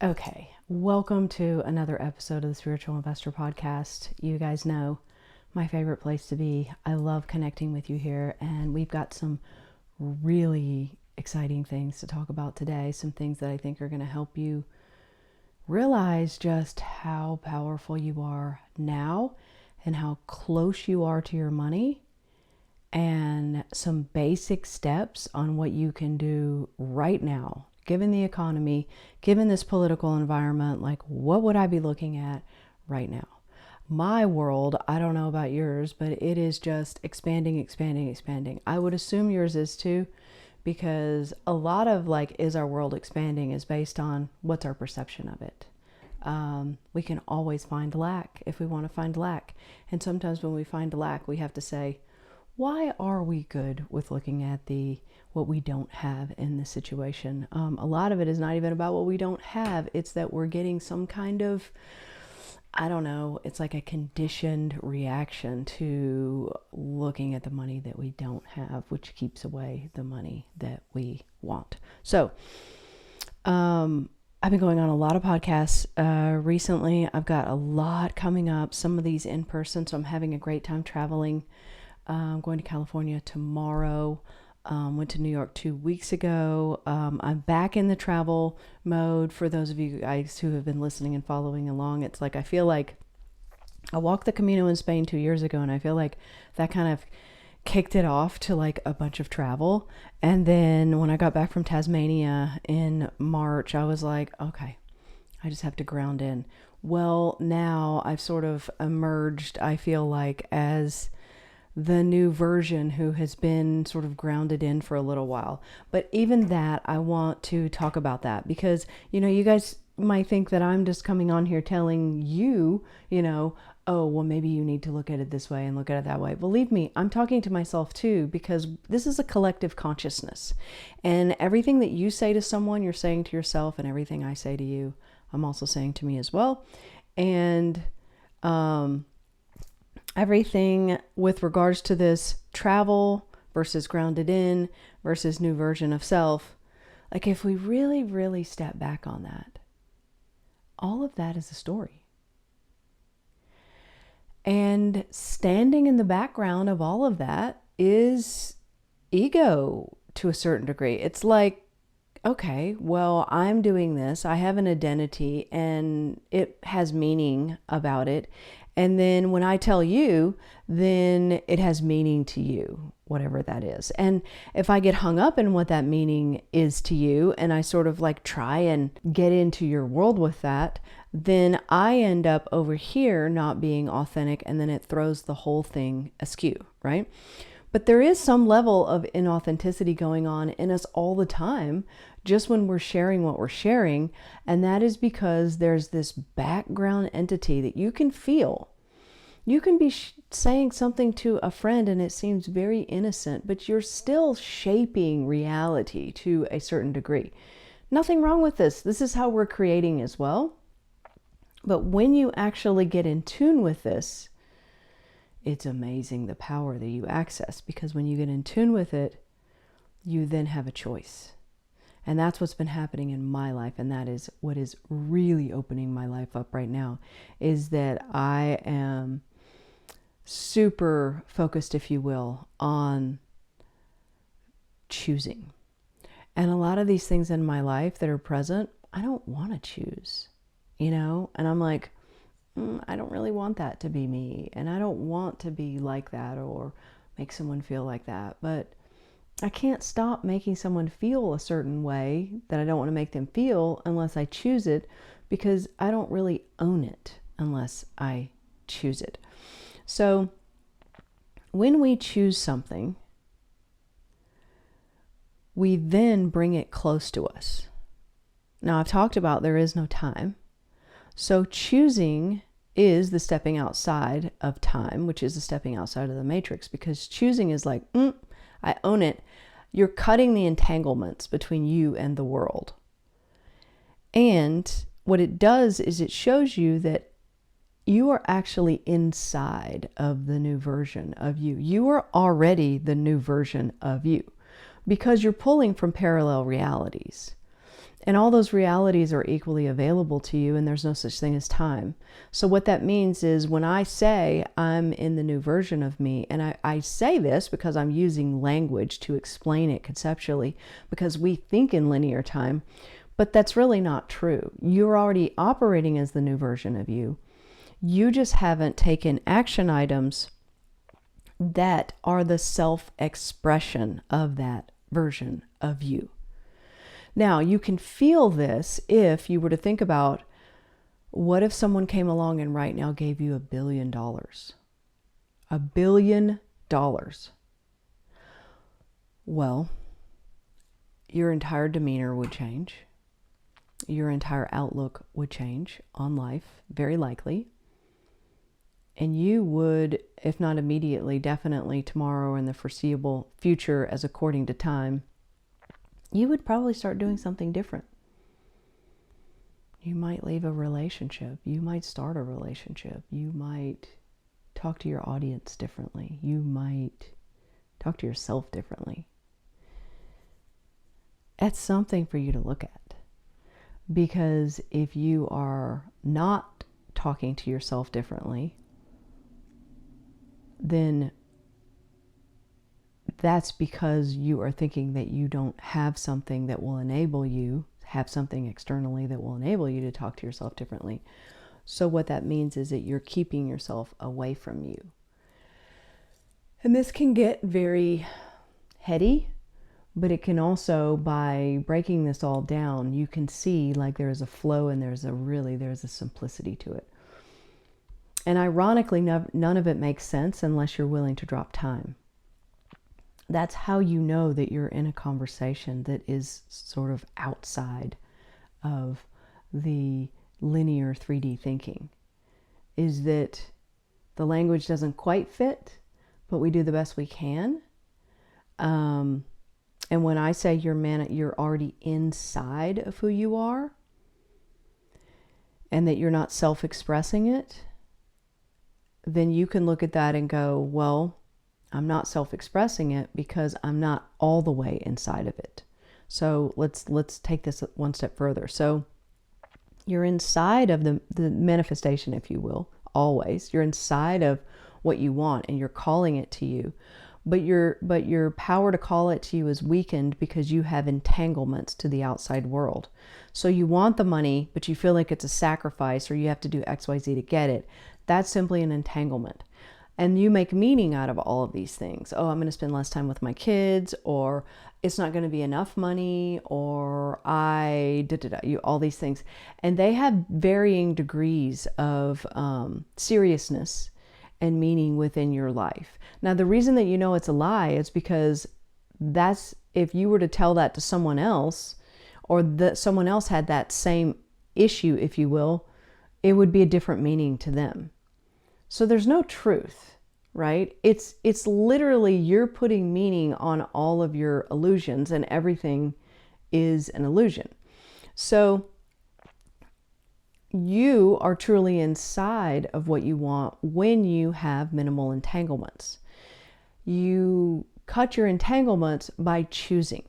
Okay, welcome to another episode of the Spiritual Investor Podcast. You guys know my favorite place to be. I love connecting with you here, and we've got some really exciting things to talk about today. Some things that I think are going to help you realize just how powerful you are now and how close you are to your money, and some basic steps on what you can do right now given the economy, given this political environment. Like, what would I be looking at right now? My world, I don't know about yours, but it is just expanding, expanding, expanding. I would assume yours is too, because a lot of is our world expanding is based on what's our perception of it. We can always find lack if we want to find lack. And sometimes when we find lack, we have to say, why are we good with looking at what we don't have in this situation? A lot of it is not even about what we don't have. It's that we're getting some kind of, I don't know, it's like a conditioned reaction to looking at the money that we don't have, which keeps away the money that we want. So, I've been going on a lot of podcasts recently. I've got a lot coming up, some of these in person, so I'm having a great time traveling. I'm going to California tomorrow. Went to New York 2 weeks ago. I'm back in the travel mode. For those of you guys who have been listening and following along, it's like I feel like I walked the Camino in Spain 2 years ago, and I feel like that kind of kicked it off to like a bunch of travel. And then when I got back from Tasmania in March, I was like, okay, I just have to ground in. Well, now I've sort of emerged, I feel like, as the new version who has been sort of grounded in for a little while. But even that, I want to talk about that because, you guys might think that I'm just coming on here telling you, oh, well, maybe you need to look at it this way and look at it that way. Believe me, I'm talking to myself too, because this is a collective consciousness. And everything that you say to someone, you're saying to yourself, and everything I say to you, I'm also saying to me as well. And, everything with regards to this travel versus grounded in versus new version of self, like if we really, really step back on that, all of that is a story. And standing in the background of all of that is ego to a certain degree. It's like, okay, well, I'm doing this. I have an identity and it has meaning about it. And then when I tell you, then it has meaning to you, whatever that is. And if I get hung up in what that meaning is to you, and I sort of like try and get into your world with that, then I end up over here not being authentic, and then it throws the whole thing askew, right? But there is some level of inauthenticity going on in us all the time, just when we're sharing what we're sharing. And that is because there's this background entity that you can feel. You can be saying something to a friend and it seems very innocent, but you're still shaping reality to a certain degree. Nothing wrong with this. This is how we're creating as well. But when you actually get in tune with this, it's amazing the power that you access, because when you get in tune with it, you then have a choice. And that's what's been happening in my life. And that is what is really opening my life up right now, is that I am super focused, if you will, on choosing. And a lot of these things in my life that are present, I don't want to choose, and I'm like, I don't really want that to be me. And I don't want to be like that or make someone feel like that. But I can't stop making someone feel a certain way that I don't want to make them feel unless I choose it, because I don't really own it unless I choose it. So when we choose something, we then bring it close to us. Now, I've talked about there is no time. So choosing is the stepping outside of time, which is the stepping outside of the matrix, because choosing is like, I own it. You're cutting the entanglements between you and the world. And what it does is it shows you that you are actually inside of the new version of you. You are already the new version of you, because you're pulling from parallel realities. And all those realities are equally available to you, and there's no such thing as time. So what that means is when I say I'm in the new version of me, and I say this because I'm using language to explain it conceptually, because we think in linear time, but that's really not true. You're already operating as the new version of you. You just haven't taken action items that are the self-expression of that version of you. Now, you can feel this if you were to think about, what if someone came along and right now gave you $1 billion? $1 billion. Well, your entire demeanor would change. Your entire outlook would change on life, very likely. And you would, if not immediately, definitely tomorrow or in the foreseeable future, as according to time, you would probably start doing something different. You might leave a relationship. You might start a relationship. You might talk to your audience differently. You might talk to yourself differently. That's something for you to look at. Because if you are not talking to yourself differently, then that's because you are thinking that you don't have something that will enable you, have something externally that will enable you to talk to yourself differently. So what that means is that you're keeping yourself away from you. And this can get very heady, but it can also, by breaking this all down, you can see like there is a flow and there's a simplicity to it. And ironically, none of it makes sense unless you're willing to drop time. That's how you know that you're in a conversation that is sort of outside of the linear 3D thinking. Is that the language doesn't quite fit, but we do the best we can. And when I say you're already inside of who you are, and that you're not self-expressing it, then you can look at that and go, well, I'm not self-expressing it because I'm not all the way inside of it. So let's take this one step further. So you're inside of the manifestation, if you will, always. You're inside of what you want and you're calling it to you. But your power to call it to you is weakened because you have entanglements to the outside world. So you want the money, but you feel like it's a sacrifice or you have to do X, Y, Z to get it. That's simply an entanglement. And you make meaning out of all of these things. Oh, I'm going to spend less time with my kids, or it's not going to be enough money, or all these things. And they have varying degrees of seriousness and meaning within your life. Now, the reason that you know it's a lie is because if you were to tell that to someone else, or that someone else had that same issue, if you will, it would be a different meaning to them. So there's no truth, right? It's literally you're putting meaning on all of your illusions, and everything is an illusion. So you are truly inside of what you want when you have minimal entanglements. You cut your entanglements by choosing.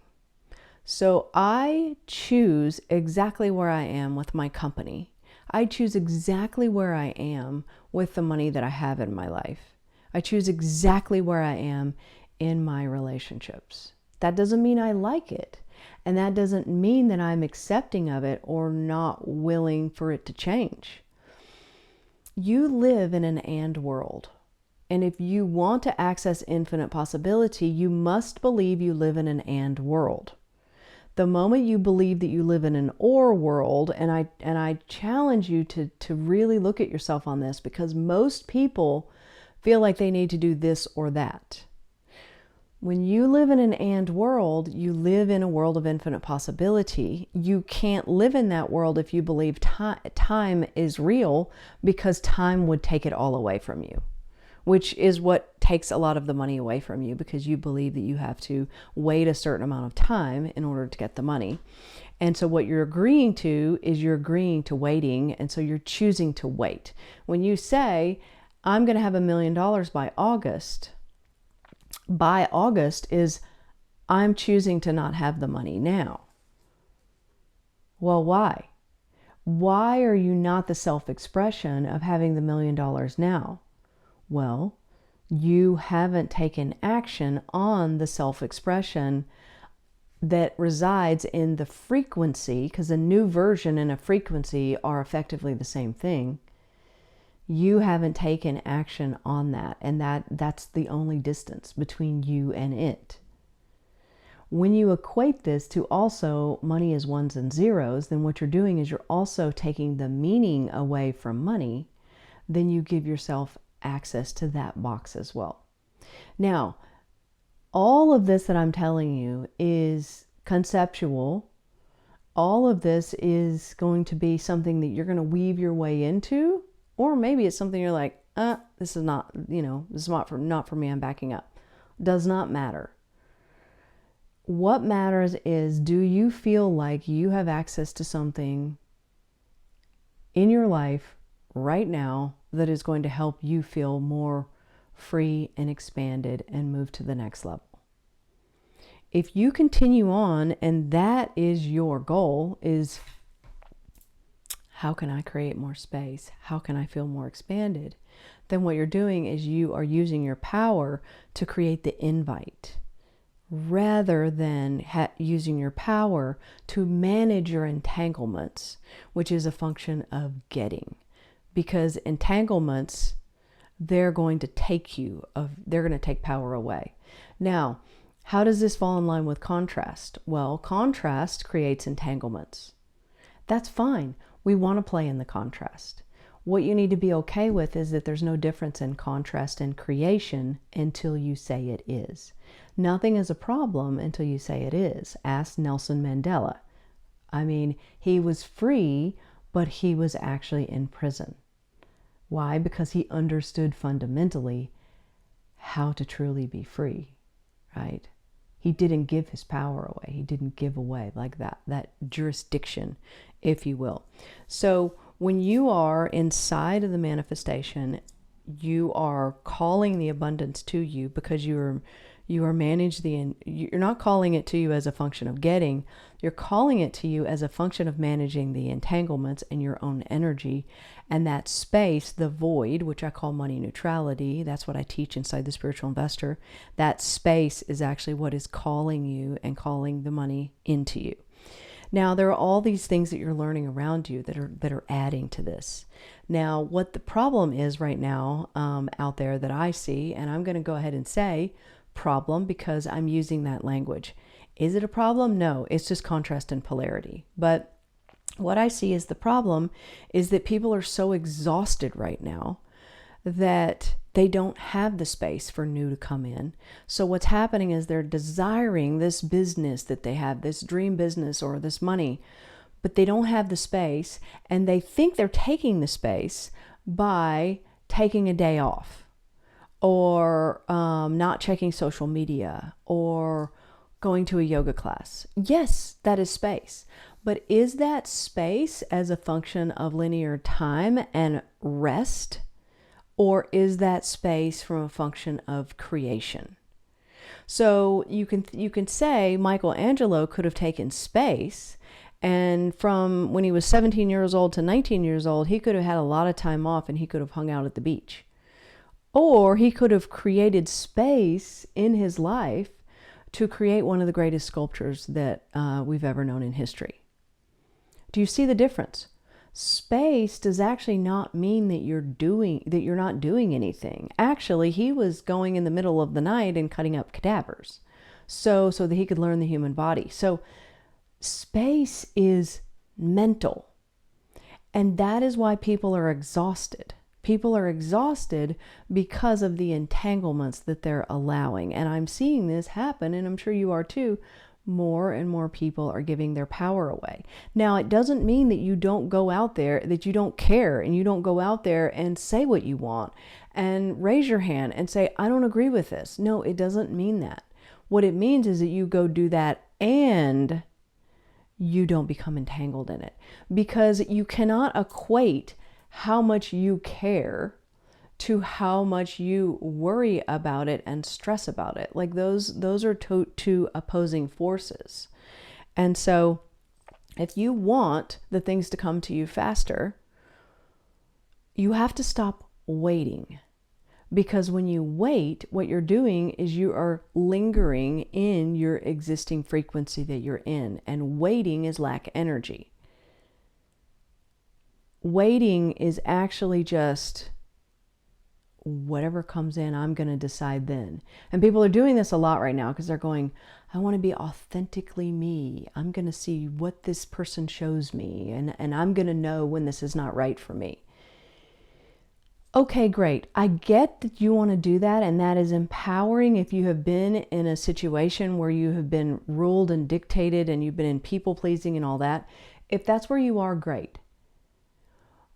So I choose exactly where I am with my company. I choose exactly where I am with the money that I have in my life. I choose exactly where I am in my relationships. That doesn't mean I like it. And that doesn't mean that I'm accepting of it or not willing for it to change. You live in an and world. And if you want to access infinite possibility, you must believe you live in an and world. The moment you believe that you live in an or world, and I challenge you to really look at yourself on this, because most people feel like they need to do this or that. When you live in an and world, you live in a world of infinite possibility. You can't live in that world if you believe time is real, because time would take it all away from you, which is what takes a lot of the money away from you, because you believe that you have to wait a certain amount of time in order to get the money. And so what you're agreeing to is you're agreeing to waiting, and so you're choosing to wait. When you say, I'm going to have $1 million by August is I'm choosing to not have the money now. Well, why? Why are you not the self-expression of having the $1 million now? Well, you haven't taken action on the self-expression that resides in the frequency, because a new version and a frequency are effectively the same thing. You haven't taken action on that, and that's the only distance between you and it. When you equate this to also money is ones and zeros, then what you're doing is you're also taking the meaning away from money. Then you give yourself access to that box as well. Now, all of this that I'm telling you is conceptual. All of this is going to be something that you're going to weave your way into, or maybe it's something you're like, this is not, this is not for me, I'm backing up. Does not matter. What matters is, do you feel like you have access to something in your life right now that is going to help you feel more free and expanded and move to the next level? If you continue on and that is your goal, is how can I create more space? How can I feel more expanded? Then what you're doing is you are using your power to create the invite, rather than using your power to manage your entanglements, which is a function of getting. Because entanglements, they're going to take power away. Now, how does this fall in line with contrast? Well, contrast creates entanglements. That's fine. We want to play in the contrast. What you need to be okay with is that there's no difference in contrast and creation until you say it is. Nothing is a problem until you say it is. Ask Nelson Mandela. I mean, he was free, but he was actually in prison. Why? Because he understood fundamentally how to truly be free, right? He didn't give his power away. He didn't give away like that jurisdiction, if you will. So when you are inside of the manifestation, you are calling the abundance to you because you're not calling it to you as a function of getting. You're calling it to you as a function of managing the entanglements in your own energy. And that space, the void, which I call money neutrality, that's what I teach inside the Spiritual Investor. That space is actually what is calling you and calling the money into you. Now, there are all these things that you're learning around you that are adding to this. Now, what the problem is right now out there that I see, and I'm going to go ahead and say problem because I'm using that language. Is it a problem? No, it's just contrast and polarity. But what I see as the problem is that people are so exhausted right now that they don't have the space for new to come in. So what's happening is they're desiring this business that they have, this dream business or this money, but they don't have the space, and they think they're taking the space by taking a day off, or not checking social media, or going to a yoga class. Yes, that is space. But is that space as a function of linear time and rest? Or is that space from a function of creation? So you can say Michelangelo could have taken space, and from when he was 17 years old to 19 years old, he could have had a lot of time off and he could have hung out at the beach. Or he could have created space in his life to create one of the greatest sculptures that we've ever known in history. Do you see the difference? Space does actually not mean that you're not doing anything. Actually, he was going in the middle of the night and cutting up cadavers so that he could learn the human body. So space is mental. And that is why people are exhausted. People are exhausted because of the entanglements that they're allowing. And I'm seeing this happen, and I'm sure you are too. More and more people are giving their power away. Now, it doesn't mean that you don't go out there, that you don't care, and you don't go out there and say what you want and raise your hand and say, I don't agree with this. No, it doesn't mean that. What it means is that you go do that and you don't become entangled in it, because you cannot equate how much you care to how much you worry about it and stress about it. Like those are two opposing forces. And so If you want the things to come to you faster, you have to stop waiting. Because when you wait, what you're doing is you are lingering in your existing frequency that you're in. And waiting is lack energy. Waiting is actually just whatever comes in, I'm going to decide then. And people are doing this a lot right now because they're going, I want to be authentically me. I'm going to see what this person shows me, and I'm going to know when this is not right for me. Okay, great. I get that you want to do that, and that is empowering if you have been in a situation where you have been ruled and dictated and you've been in people pleasing and all that. If that's where you are, great.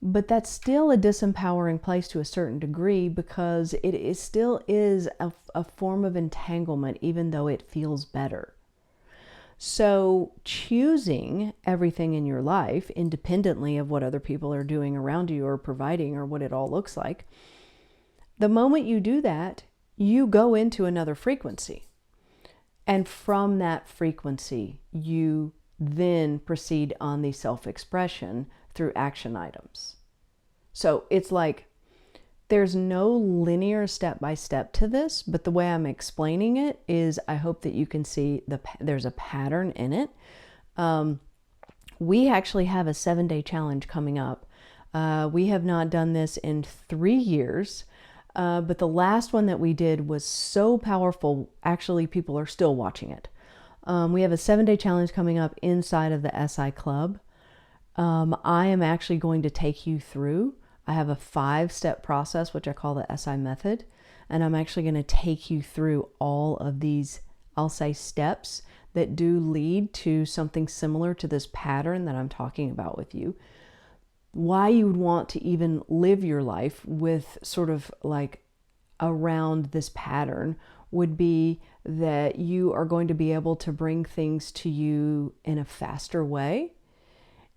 But that's still a disempowering place to a certain degree, because it still is a form of entanglement, even though it feels better. So choosing everything in your life independently of what other people are doing around you or providing or what it all looks like, the moment you do that, you go into another frequency. And from that frequency, you then proceed on the self-expression through action items. So it's like there's no linear step-by-step to this, but the way I'm explaining it is I hope that you can see there's a pattern in it. We actually have a 7-day challenge coming up. We have not done this in 3 years, but the last one that we did was so powerful, actually people are still watching it. We have a 7-day challenge coming up inside of the SI Club. I am actually going to take you through. I have a 5-step process, which I call the SI method. And I'm actually going to take you through all of these, I'll say, steps that do lead to something similar to this pattern that I'm talking about with you. Why you would want to even live your life with sort of like around this pattern would be that you are going to be able to bring things to you in a faster way,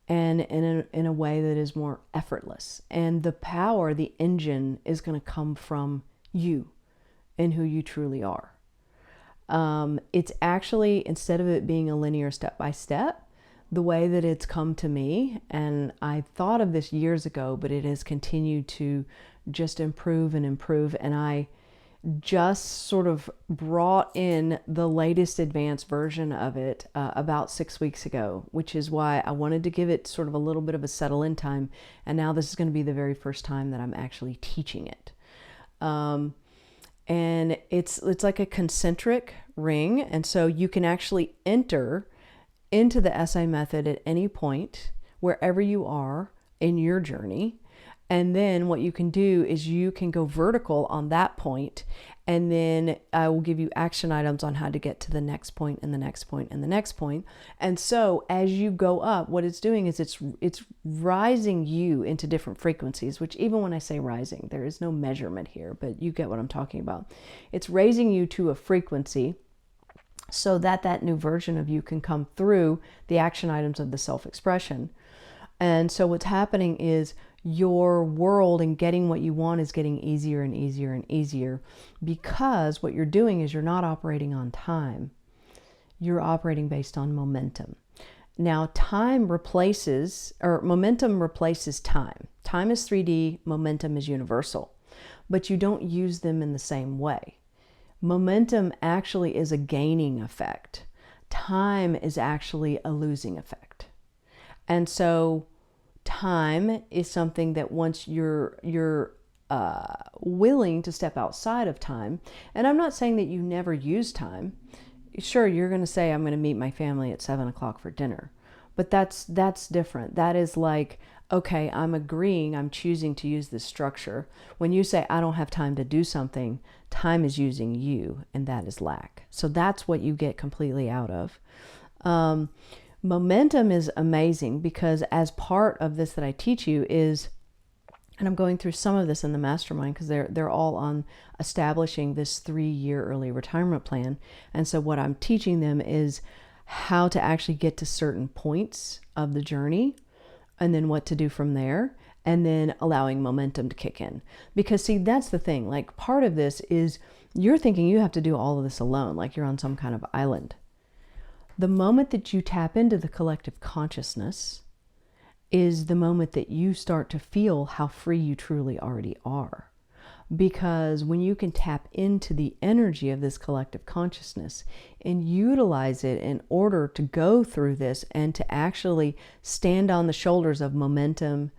and in a way that is more effortless. And the power, the engine, is going to come from you and who you truly are. It's actually, instead of it being a linear step-by-step, the way that it's come to me, and I thought of this years ago, but it has continued to just improve and improve, and I just sort of brought in the latest advanced version of it about 6 weeks ago, which is why I wanted to give it sort of a little bit of a settle in time. And now this is going to be the very first time that I'm actually teaching it. And it's like a concentric ring. And so you can actually enter into the SI method at any point, wherever you are in your journey. And then what you can do is you can go vertical on that point, and then I will give you action items on how to get to the next point and the next point and the next point. And so as you go up, what it's doing is it's rising you into different frequencies, which even when I say rising, there is no measurement here, but you get what I'm talking about. It's raising you to a frequency so that that new version of you can come through the action items of the self-expression. And so what's happening is your world and getting what you want is getting easier and easier and easier, because what you're doing is you're not operating on time. You're operating based on momentum. Now, momentum replaces time. Time is 3D, momentum is universal, but you don't use them in the same way. Momentum actually is a gaining effect. Time is actually a losing effect. And so time is something that once you're willing to step outside of time, and I'm not saying that you never use time. Sure, you're going to say, I'm going to meet my family at 7 o'clock for dinner, but that's different. That is like, okay, I'm agreeing, I'm choosing to use this structure. When you say, I don't have time to do something, time is using you, and that is lack. So that's what you get completely out of. Momentum is amazing, because as part of this that I teach you is, and I'm going through some of this in the mastermind because they're all on establishing this 3-year early retirement plan. And so what I'm teaching them is how to actually get to certain points of the journey, and then what to do from there, and then allowing momentum to kick in. Because see, that's the thing, like part of this is you're thinking you have to do all of this alone, like you're on some kind of island. The moment that you tap into the collective consciousness is the moment that you start to feel how free you truly already are. Because when you can tap into the energy of this collective consciousness and utilize it in order to go through this and to actually stand on the shoulders of momentum,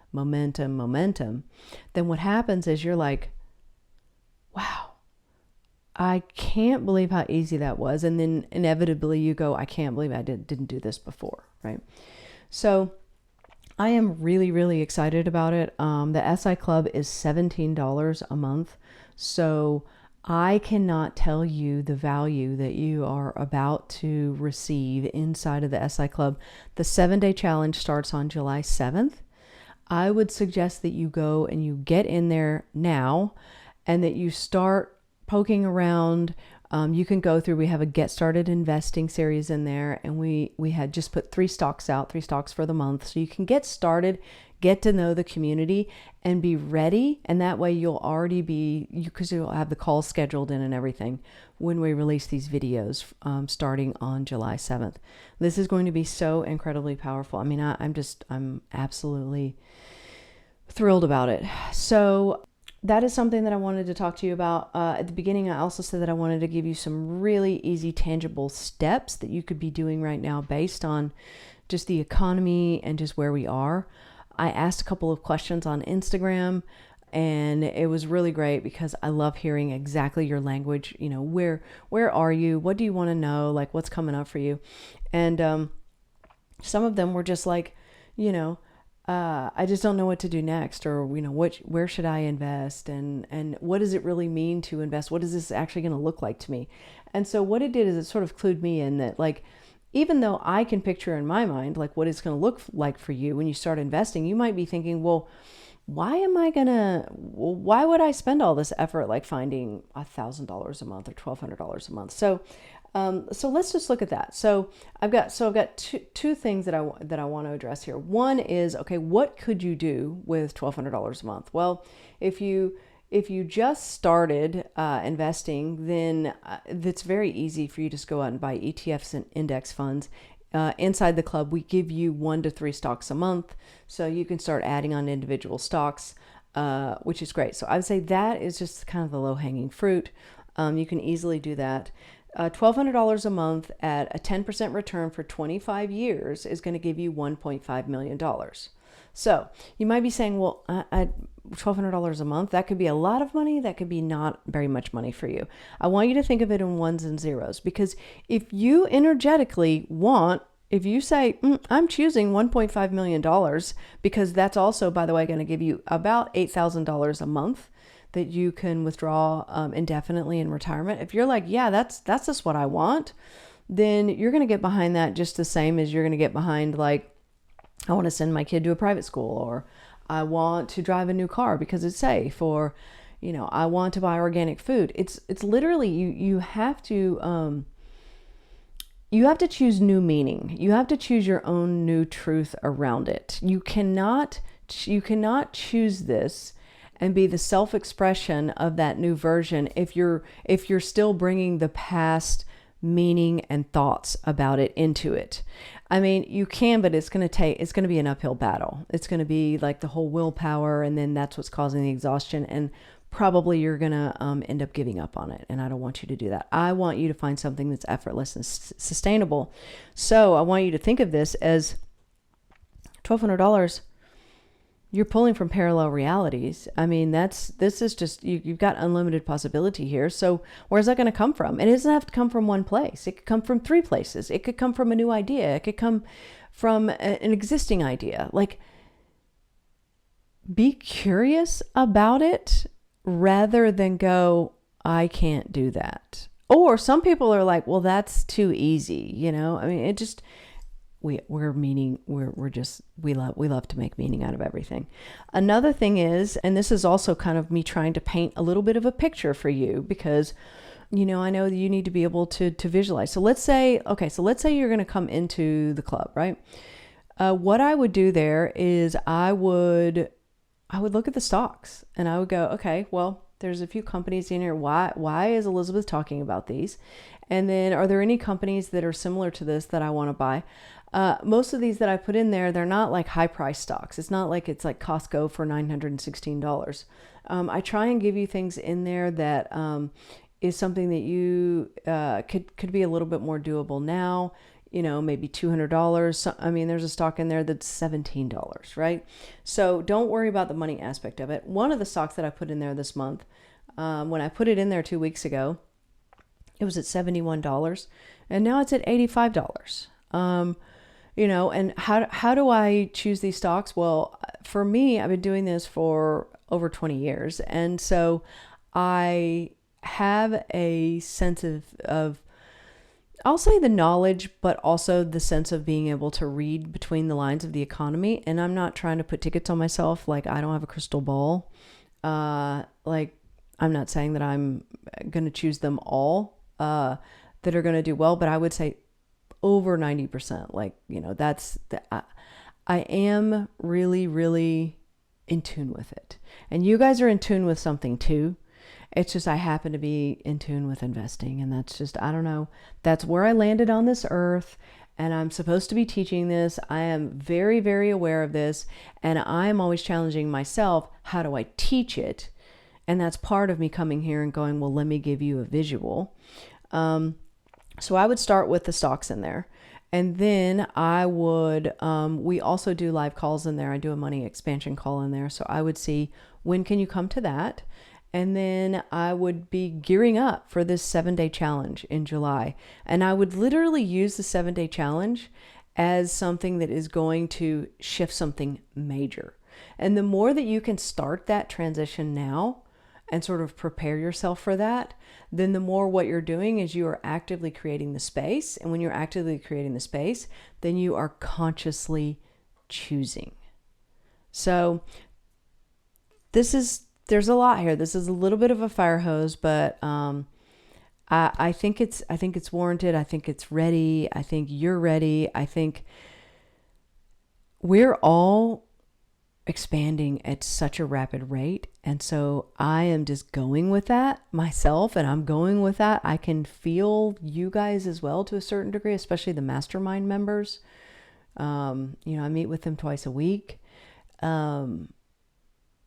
then what happens is you're like, wow, I can't believe how easy that was. And then inevitably you go, I can't believe I didn't do this before, right? So I am really, really excited about it. The SI Club is $17 a month. So I cannot tell you the value that you are about to receive inside of the SI Club. The 7-day challenge starts on July 7th. I would suggest that you go and you get in there now and that you start poking around. You can go through, we have a Get Started Investing series in there, and we had just put 3 stocks out, 3 stocks for the month. So you can get started, get to know the community, and be ready. And that way you'll already be, because you'll have the calls scheduled in and everything when we release these videos starting on July 7th. This is going to be so incredibly powerful. I mean, I'm absolutely thrilled about it. So that is something that I wanted to talk to you about. At the beginning, I also said that I wanted to give you some really easy, tangible steps that you could be doing right now based on just the economy and just where we are. I asked a couple of questions on Instagram, and it was really great because I love hearing exactly your language. You know, where are you? What do you want to know? Like, what's coming up for you? And some of them were just like, you know, I just don't know what to do next, or, you know, where should I invest, and what does it really mean to invest? What is this actually going to look like to me? And so what it did is it sort of clued me in that, like, even though I can picture in my mind, like, what it's going to look like for you when you start investing, you might be thinking, well, why would I spend all this effort, like finding $1,000 a month or $1,200 a month? So let's just look at that. So I've got two things that I want to address here. One is, okay, what could you do with $1,200 a month? Well, if you just started investing, then it's very easy for you to just go out and buy ETFs and index funds. Inside the club, we give you 1 to 3 stocks a month, so you can start adding on individual stocks, which is great. So I would say that is just kind of the low-hanging fruit. You can easily do that. $1,200 a month at a 10% return for 25 years is going to give you $1.5 million. So you might be saying, well, $1,200 a month, that could be a lot of money. That could be not very much money for you. I want you to think of it in ones and zeros, because if you energetically if you say, I'm choosing $1.5 million, because that's also, by the way, going to give you about $8,000 a month that you can withdraw indefinitely in retirement. If you're like, yeah, that's just what I want, then you're going to get behind that just the same as you're going to get behind, like, I want to send my kid to a private school, or I want to drive a new car because it's safe, or, you know, I want to buy organic food. It's literally, you have to choose new meaning. You have to choose your own new truth around it. You cannot choose this and be the self-expression of that new version if you're still bringing the past meaning and thoughts about it into it. I mean, you can, but it's going to be an uphill battle. It's going to be like the whole willpower, and then that's what's causing the exhaustion, and probably you're going to end up giving up on it. And I don't want you to do that. I want you to find something that's effortless and sustainable. So I want you to think of this as $1,200. You're pulling from parallel realities. I mean, this is just, you've got unlimited possibility here. So where's that going to come from? It doesn't have to come from one place. It could come from 3 places. It could come from a new idea. It could come from an existing idea. Like, be curious about it rather than go, I can't do that. Or some people are like, well, that's too easy. You know, I mean, it just, we love to make meaning out of everything. Another thing is, and this is also kind of me trying to paint a little bit of a picture for you, because, you know, I know that you need to be able to visualize. So let's say you're going to come into the club, right? What I would do there is I would look at the stocks, and I would go, okay, well, There's a few companies in here. Why is Elizabeth talking about these? And then are there any companies that are similar to this that I want to buy? Most of these that I put in there, they're not like high price stocks. It's not like it's like Costco for $916. I try and give you things in there that is something that you could be a little bit more doable now. Maybe $200. So, I mean, there's a stock in there that's $17, right? So don't worry about the money aspect of it. One of the stocks that I put in there this month, when I put it in there 2 weeks ago, it was at $71, and now it's at $85. And how do I choose these stocks? Well, for me, I've been doing this for over 20 years, and so I have a sense of I'll say the knowledge, but also the sense of being able to read between the lines of the economy. And I'm not trying to put tickets on myself. Like, I don't have a crystal ball. Like, I'm not saying that I'm going to choose them all that are going to do well, but I would say over 90%. Like, I am really, really in tune with it. And you guys are in tune with something too. It's just I happen to be in tune with investing, and that's just, I don't know, that's where I landed on this earth, and I'm supposed to be teaching this. I am very, very aware of this, and I'm always challenging myself, how do I teach it? And that's part of me coming here and going, well, let me give you a visual. So I would start with the stocks in there, and then I would, we also do live calls in there. I do a money expansion call in there. So I would see, when can you come to that? And then I would be gearing up for this 7-day challenge in July. And I would literally use the 7-day challenge as something that is going to shift something major. And the more that you can start that transition now and sort of prepare yourself for that, then the more what you're doing is you are actively creating the space. And when you're actively creating the space, then you are consciously choosing. So there's a lot here. This is a little bit of a fire hose, but I think it's warranted. I think it's ready. I think you're ready. I think we're all expanding at such a rapid rate, and so I am just going with that myself, and I'm going with that. I can feel you guys as well to a certain degree, especially the mastermind members. I meet with them twice a week.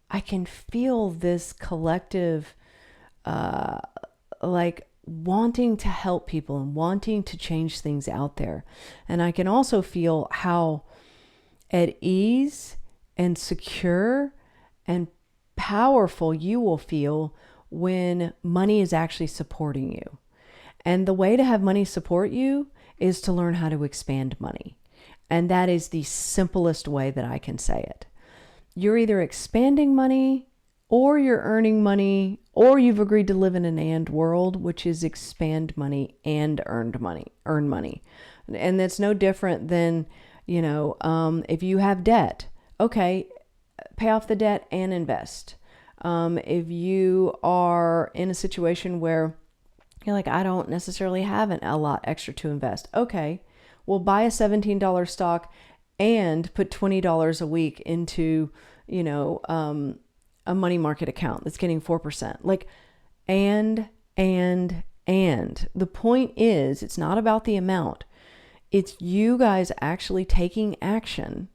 I can feel this collective, like wanting to help people and wanting to change things out there. And I can also feel how at ease and secure and powerful you will feel when money is actually supporting you. And the way to have money support you is to learn how to expand money. And that is the simplest way that I can say it. You're either expanding money, or you're earning money, or you've agreed to live in an and world, which is expand money and earn money. And that's no different than, if you have debt, okay, pay off the debt and invest. If you are in a situation where you're like, I don't necessarily have a lot extra to invest, okay, well, buy a $17 stock and put $20 a week into, a money market account that's getting 4%. Like, and. The point is, it's not about the amount. It's you guys actually taking action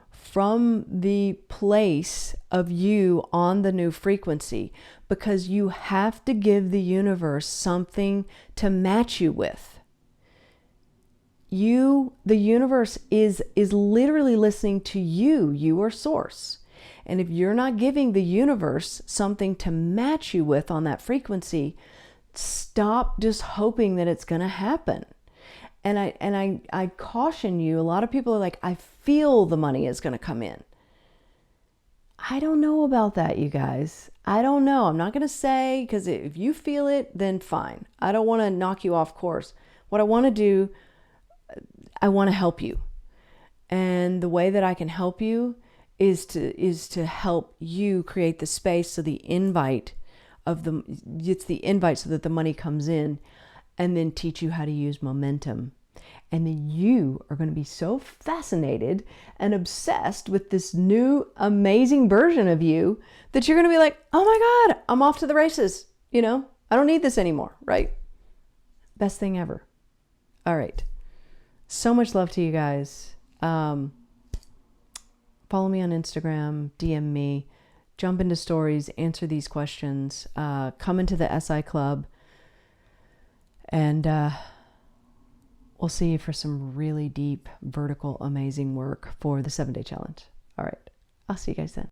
from the place of you on the new frequency, because you have to give the universe something to match you with. The universe is literally listening to you. You are source. And if you're not giving the universe something to match you with on that frequency, stop just hoping that it's going to happen. And I caution you, a lot of people are like, I feel the money is going to come in. I don't know about that, you guys. I don't know. I'm not going to say, because if you feel it, then fine. I don't want to knock you off course. What I want to do, I want to help you. And the way that I can help you is to help you create the space so it's the invite so that the money comes in, and then teach you how to use momentum And then you are going to be so fascinated and obsessed with this new amazing version of you that you're going to be like, oh my God, I'm off to the races. You know, I don't need this anymore, right? Best thing ever. All right. So much love to you guys. Follow me on Instagram, DM me, jump into stories, answer these questions, come into the SI Club, and we'll see you for some really deep, vertical, amazing work for the 7-day challenge. All right. I'll see you guys then.